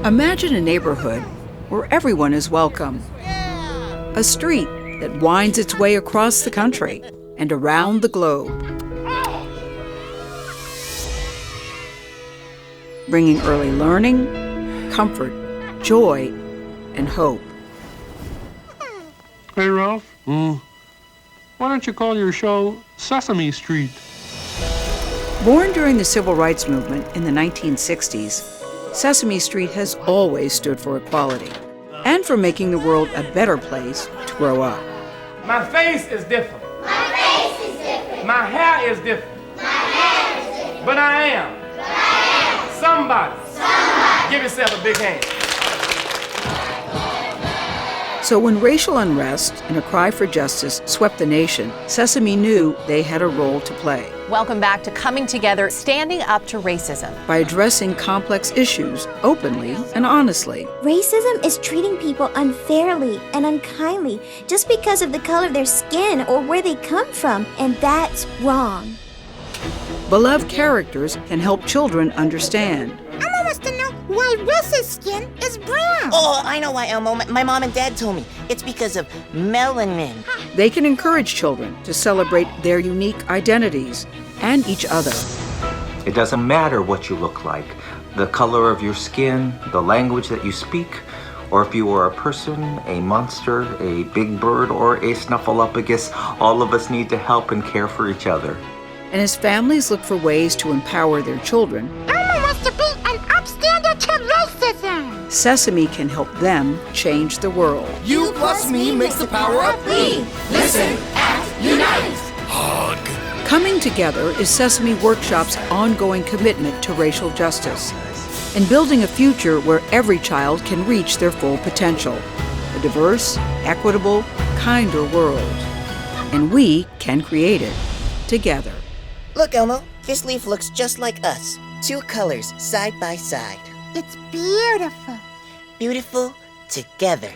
Imagine a neighborhood where everyone is welcome. A street that winds its way across the country and around the globe, bringing early learning, comfort, joy, and hope. Hey, Ralph. Why don't you call your show Sesame Street? Born during the Civil Rights Movement in the 1960s, Sesame Street has always stood for equality and for making the world a better place to grow up. My face is different. My face is different. My hair is different. My hair is different. But I am. But I am. Somebody. Somebody. Give yourself a big hand. So when racial unrest and a cry for justice swept the nation, Sesame knew they had a role to play. Welcome back to Coming Together, Standing Up to Racism. By addressing complex issues openly and honestly. Racism is treating people unfairly and unkindly just because of the color of their skin or where they come from, and that's wrong. Beloved characters can help children understand. Elmo wants to know why Russ's skin is brown. Oh, I know why, Elmo. My mom and dad told me. It's because of melanin. They can encourage children to celebrate their unique identities and each other. It doesn't matter what you look like, the color of your skin, the language that you speak, or if you are a person, a monster, a big bird, or a snuffleupagus, all of us need to help and care for each other. And as families look for ways to empower their children, Elmo wants to be an upstander to racism. Sesame can help them change the world. You plus me makes the power of we. Listen, act, unite. Hug. Coming Together is Sesame Workshop's ongoing commitment to racial justice and building a future where every child can reach their full potential, a diverse, equitable, kinder world. And we can create it together. Look, Elmo, this leaf looks just like us. Two colors, side by side. It's beautiful. Beautiful together.